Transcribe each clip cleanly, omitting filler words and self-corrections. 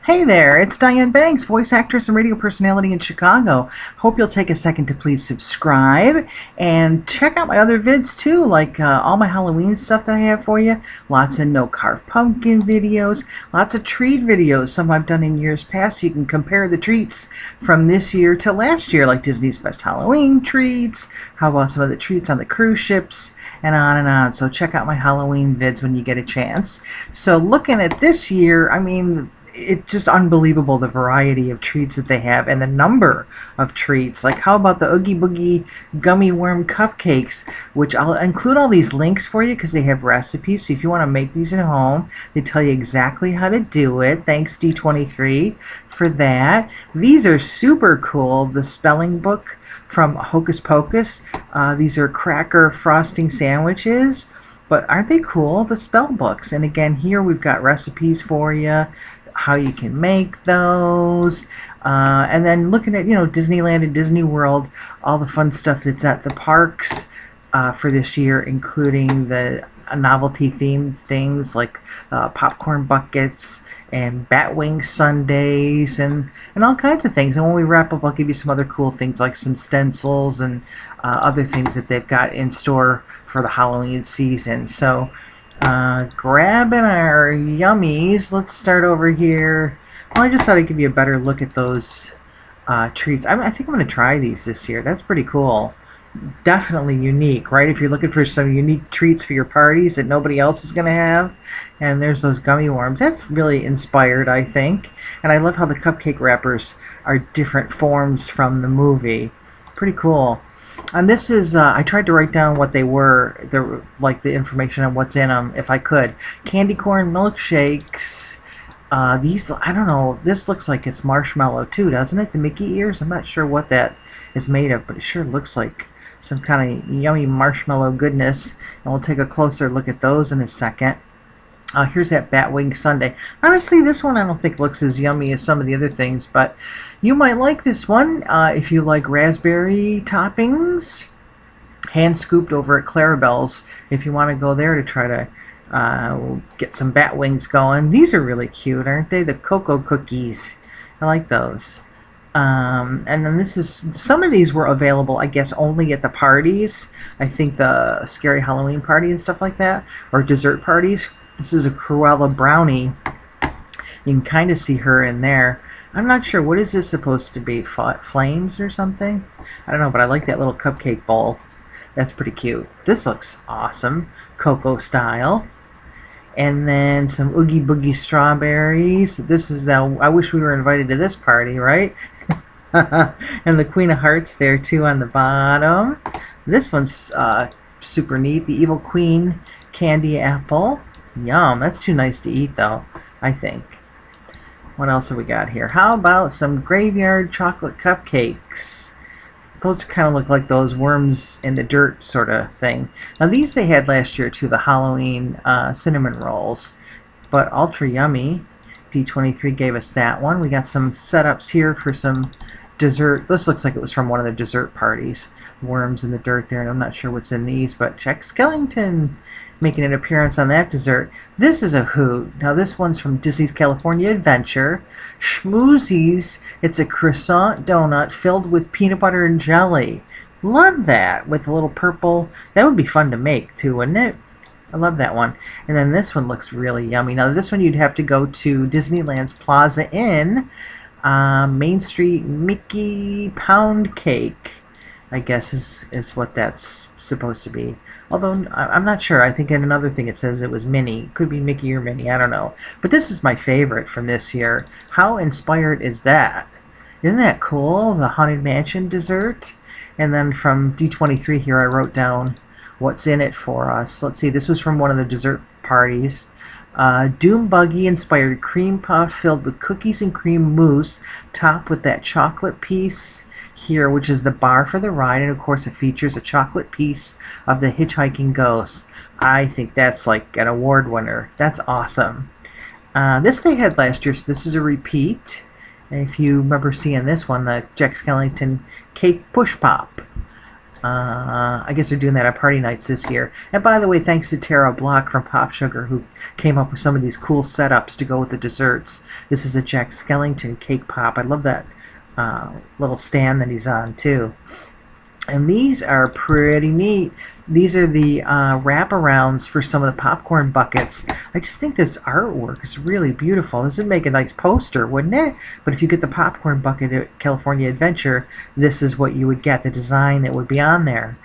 Hey there, it's Diane Banks, voice actress and radio personality in Chicago. Hope you'll take a second to please subscribe and check out my other vids too, like all my Halloween stuff that I have for you. Lots of no carved pumpkin videos, lots of treat videos, some I've done in years past, so you can compare the treats from this year to last year, like Disney's best Halloween treats, how about some of the treats on the cruise ships, and on and on. So check out my Halloween vids when you get a chance. So looking at this year, I mean, it's just unbelievable the variety of treats that they have and the number of treats. Like, how about the Oogie Boogie gummy worm cupcakes, which I'll include all these links for you because they have recipes. So if you want to make these at home, they tell you exactly how to do it. Thanks D23 for that. These are super cool. The spelling book from Hocus Pocus. These are cracker frosting sandwiches. But aren't they cool, the spell books? And again, here we've got recipes for you, how you can make those, and then looking at, Disneyland and Disney World, all the fun stuff that's at the parks for this year, including the novelty themed things like popcorn buckets and Batwing sundaes and all kinds of things. And when we wrap up, I'll give you some other cool things like some stencils and other things that they've got in store for the Halloween season. So grabbing our yummies, let's start over here. Well, I just thought I'd give you a better look at those treats. I think I'm going to try these this year. That's pretty cool. Definitely unique, right? If you're looking for some unique treats for your parties that nobody else is going to have. And there's those gummy worms. That's really inspired, I think. And I love how the cupcake wrappers are different forms from the movie. Pretty cool. And this is, I tried to write down what they were, the information on what's in them, if I could. Candy corn milkshakes. These, I don't know, this looks like it's marshmallow too, doesn't it? The Mickey ears? I'm not sure what that is made of, but it sure looks like some kind of yummy marshmallow goodness. And we'll take a closer look at those in a second. Here's that Batwing sundae. Honestly, this one I don't think looks as yummy as some of the other things, but you might like this one if you like raspberry toppings. Hand scooped over at Clarabelle's if you want to go there to try to get some Batwings going. These are really cute, aren't they? The Coco cookies. I like those. And then this is, some of these were available, I guess, only at the parties. I think the Scary Halloween party and stuff like that, or dessert parties. This is a Cruella brownie. You can kind of see her in there. I'm not sure, what is this supposed to be? Flames or something? I don't know, but I like that little cupcake bowl. That's pretty cute. This looks awesome, Coco style. And then some Oogie Boogie strawberries. This is now, I wish we were invited to this party, right? And the Queen of Hearts there too on the bottom. This one's super neat. The Evil Queen candy apple. Yum, that's too nice to eat though, I think. What else have we got here? How about some graveyard chocolate cupcakes? Those kind of look like those worms in the dirt sort of thing. Now these they had last year too, the Halloween cinnamon rolls, but ultra yummy. D23 gave us that one. We got some setups here for some dessert. This looks like it was from one of the dessert parties. Worms in the dirt there, and I'm not sure what's in these, but Jack Skellington making an appearance on that dessert. This is a hoot. Now this one's from Disney's California Adventure. Schmoozies. It's a croissant donut filled with peanut butter and jelly. Love that, with a little purple. That would be fun to make too, wouldn't it? I love that one. And then this one looks really yummy. Now this one you'd have to go to Disneyland's Plaza Inn. Main Street Mickey Pound Cake, I guess is what that's supposed to be. Although I'm not sure. I think in another thing it says it was Minnie. Could be Mickey or Minnie. I don't know. But this is my favorite from this year. How inspired is that? Isn't that cool? The Haunted Mansion dessert. And then from D23 here I wrote down what's in it for us. Let's see. This was from one of the dessert parties. Doom Buggy inspired cream puff filled with cookies and cream mousse, topped with that chocolate piece here, which is the bar for the ride, and of course it features a chocolate piece of the hitchhiking ghost. I think that's like an award winner. That's awesome. This they had last year, so this is a repeat. If you remember seeing this one, the Jack Skellington Cake Push Pop. I guess they're doing that on party nights this year. And by the way, thanks to Tara Block from Pop Sugar, who came up with some of these cool setups to go with the desserts. This is a Jack Skellington cake pop. I love that little stand that he's on too. And these are pretty neat. These are the wraparounds for some of the popcorn buckets. I just think this artwork is really beautiful. This would make a nice poster, wouldn't it? But if you get the popcorn bucket at California Adventure, this is what you would get, the design that would be on there.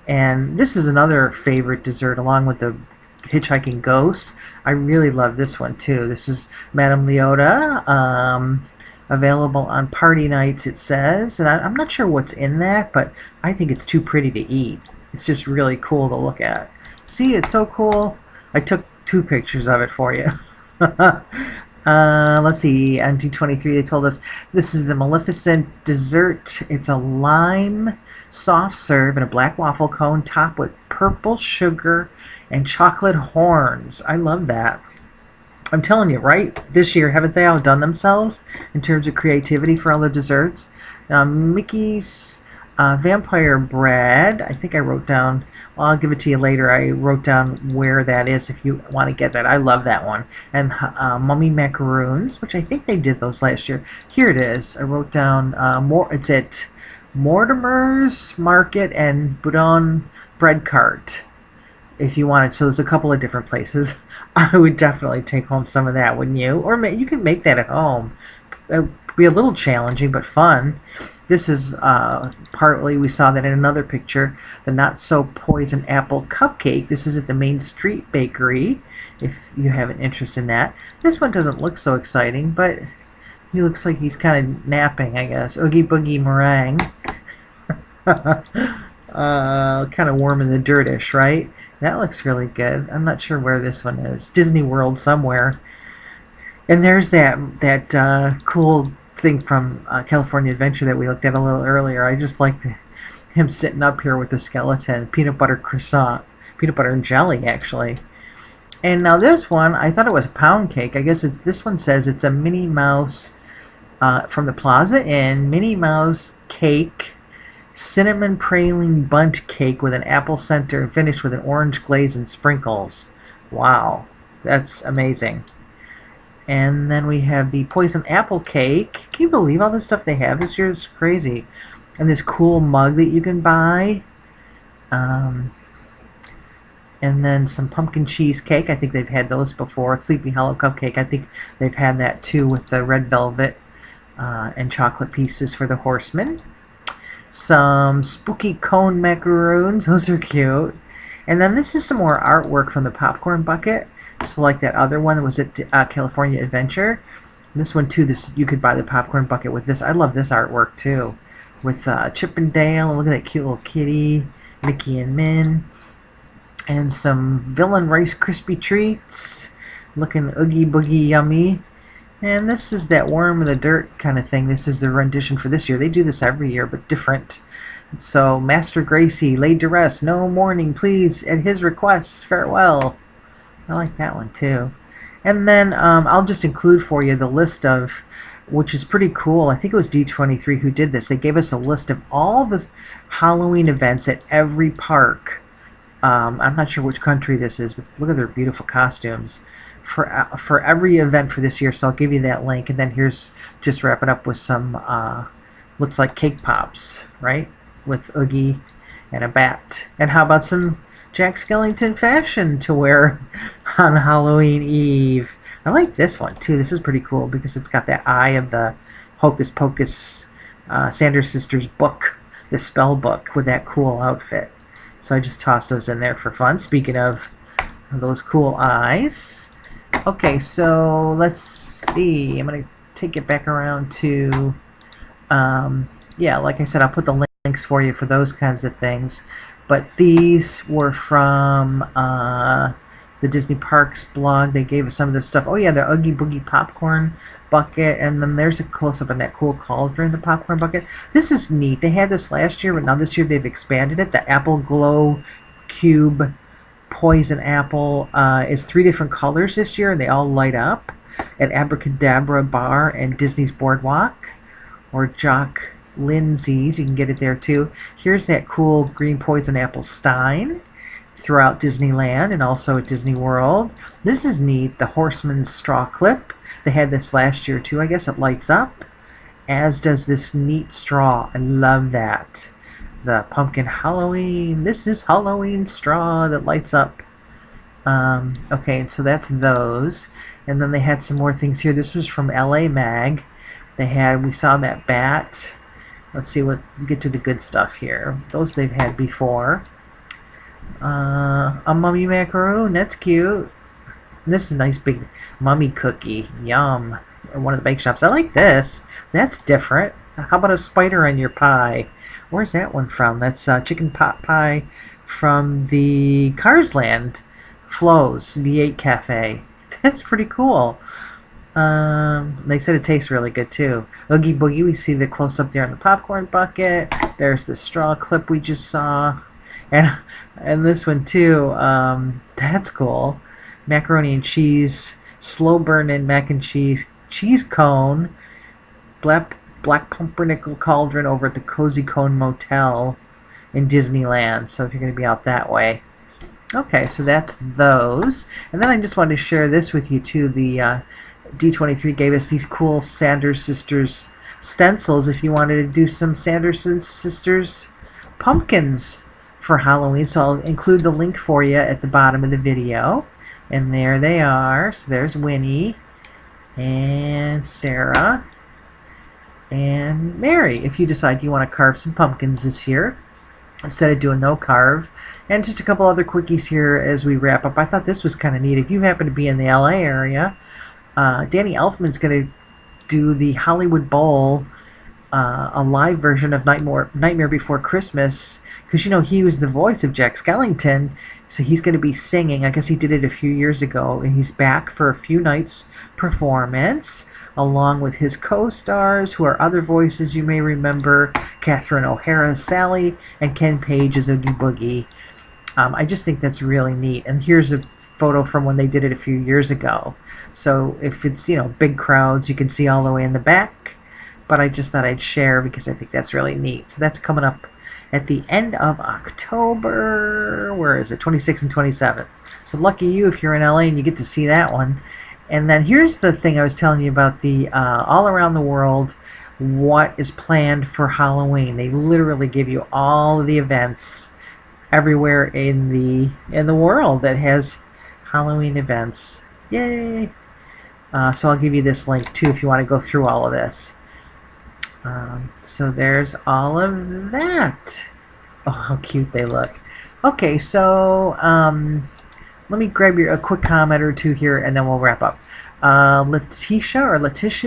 And this is another favorite dessert along with the Hitchhiking Ghosts. I really love this one too. This is Madame Leota. Available on party nights, it says. And I'm not sure what's in that, but I think it's too pretty to eat. It's just really cool to look at. See, it's so cool. I took 2 pictures of it for you. Let's see, on D23 they told us this is the Maleficent dessert. It's a lime soft serve in a black waffle cone topped with purple sugar and chocolate horns. I love that. I'm telling you, right? This year, haven't they outdone themselves in terms of creativity for all the desserts? Mickey's vampire bread. I think I wrote down, well, I'll give it to you later. I wrote down where that is if you want to get that. I love that one. And Mummy macaroons, which I think they did those last year. Here it is. I wrote down more. It's at Mortimer's Market and Boudon Bread Cart. If you wanted, so there's a couple of different places. I would definitely take home some of that, wouldn't you? Or you can make that at home. It would be a little challenging, but fun. This is partly, we saw that in another picture, the Not So Poison Apple Cupcake. This is at the Main Street Bakery, if you have an interest in that. This one doesn't look so exciting, but he looks like he's kind of napping, I guess. Oogie Boogie Meringue. Kind of warm in the dirtish, right? That looks really good. I'm not sure where this one is. Disney World somewhere. And there's that cool thing from California Adventure that we looked at a little earlier. I just like him sitting up here with the skeleton. Peanut butter croissant. Peanut butter and jelly, actually. And now this one, I thought it was a pound cake. I guess this one says it's a Minnie Mouse from the Plaza Inn. Minnie Mouse cake. Cinnamon praline bundt cake with an apple center finished with an orange glaze and sprinkles. Wow, that's amazing. And then we have the poison apple cake. Can you believe all the stuff they have this year? It's crazy. And this cool mug that you can buy. And then some pumpkin cheesecake. I think they've had those before. Sleepy Hollow cupcake. I think they've had that too with the red velvet and chocolate pieces for the horsemen. Some spooky cone macaroons. Those are cute. And then this is some more artwork from the popcorn bucket. So like that other one that was at California Adventure. And this one too, you could buy the popcorn bucket with this. I love this artwork too. With Chip and Dale. And look at that cute little kitty. Mickey and Min. And some Villain Rice Krispie Treats. Looking Oogie Boogie yummy. And this is that worm in the dirt kind of thing. This is the rendition for this year. They do this every year, but different. So, Master Gracie, laid to rest, no mourning, please, at his request, farewell. I like that one, too. And then, I'll just include for you the list of, which is pretty cool. I think it was D23 who did this. They gave us a list of all the Halloween events at every park. I'm not sure which country this is, but look at their beautiful costumes. For every event for this year, so I'll give you that link, and then here's just wrap it up with some looks like cake pops, right, with Oogie and a bat. And how about some Jack Skellington fashion to wear on Halloween Eve? I like this one too. This is pretty cool because it's got that eye of the Hocus Pocus Sanders Sisters book, the spell book, with that cool outfit. So I just tossed those in there for fun. Speaking of those cool eyes. Okay, so let's see. I'm going to take it back around to, yeah, like I said, I'll put the links for you for those kinds of things. But these were from the Disney Parks blog. They gave us some of this stuff. Oh, yeah, the Oogie Boogie popcorn bucket. And then there's a close-up on that cool cauldron, the popcorn bucket. This is neat. They had this last year, but now this year they've expanded it. The Apple Glow Cube Poison Apple is 3 different colors this year, and they all light up at Abracadabra Bar and Disney's Boardwalk, or Jock Lindsay's. You can get it there too. Here's that cool green poison apple stein throughout Disneyland and also at Disney World. This is neat. The Horseman's straw clip. They had this last year too. I guess it lights up, as does this neat straw. I love that. The pumpkin Halloween. This is Halloween straw that lights up. Okay, so that's those. And then they had some more things here. This was from LA Mag. We saw that bat. Let's see get to the good stuff here. Those they've had before. A mummy macaroon, that's cute. This is a nice big mummy cookie. Yum. One of the bake shops. I like this. That's different. How about a spider on your pie? Where's that one from? That's chicken pot pie from the Cars Land Flo's V8 Cafe. That's pretty cool. They said it tastes really good too. Oogie Boogie, we see the close up there on the popcorn bucket. There's the straw clip we just saw. And this one too, that's cool. Macaroni and cheese, slow burning mac and cheese cone, black pumpernickel cauldron over at the Cozy Cone Motel in Disneyland. So if you're going to be out that way. Okay, so that's those. And then I just wanted to share this with you too. The D23 gave us these cool Sanders Sisters stencils if you wanted to do some Sanderson Sisters pumpkins for Halloween. So I'll include the link for you at the bottom of the video. And there they are. So there's Winnie and Sarah and Mary. If you decide you want to carve some pumpkins this year instead of doing no carve. And just a couple other quickies here as we wrap up. I thought this was kind of neat. If you happen to be in the LA area, Danny Elfman's going to do the Hollywood Bowl, a live version of Nightmare Before Christmas, because you know he was the voice of Jack Skellington, so he's going to be singing. I guess he did it a few years ago, and he's back for a few nights performance, along with his co-stars, who are other voices you may remember: Catherine O'Hara as Sally and Ken Page as Oogie Boogie. I just think that's really neat. And here's a photo from when they did it a few years ago. So if it's, you know, big crowds, you can see all the way in the back. But I just thought I'd share because I think that's really neat. So that's coming up at the end of October. Where is it? 26th and 27th. So lucky you if you're in LA and you get to see that one. And then here's the thing I was telling you about the all around the world, what is planned for Halloween. They literally give you all of the events everywhere in the world that has Halloween events. Yay! So I'll give you this link too if you want to go through all of this. So there's all of that. Oh, how cute they look. Okay, so let me grab a quick comment or two here and then we'll wrap up. Letitia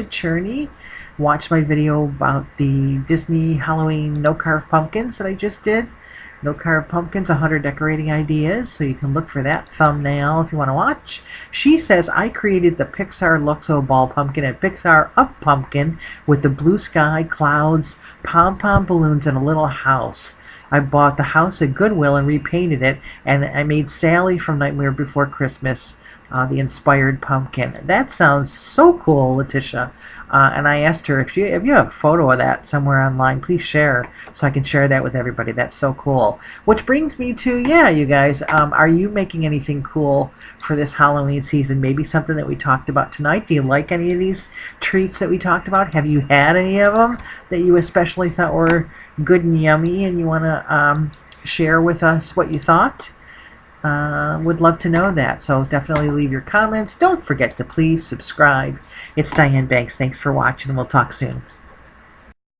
Cherney watched my video about the Disney Halloween no carve pumpkins that I just did. No Carve Pumpkins, 100 decorating ideas, so you can look for that thumbnail if you want to watch. She says, I created the Pixar Luxo Ball Pumpkin and Pixar Up Pumpkin with the blue sky, clouds, pom-pom balloons, and a little house. I bought the house at Goodwill and repainted it, and I made Sally from Nightmare Before Christmas the inspired pumpkin. That sounds so cool, Letitia. And I asked her, if you have a photo of that somewhere online, please share so I can share that with everybody. That's so cool. Which brings me to, yeah, you guys, are you making anything cool for this Halloween season? Maybe something that we talked about tonight. Do you like any of these treats that we talked about? Have you had any of them that you especially thought were good and yummy and you want to share with us what you thought? Would love to know that, so definitely leave your comments. Don't forget to please subscribe. It's Diane Banks. Thanks for watching, and we'll talk soon.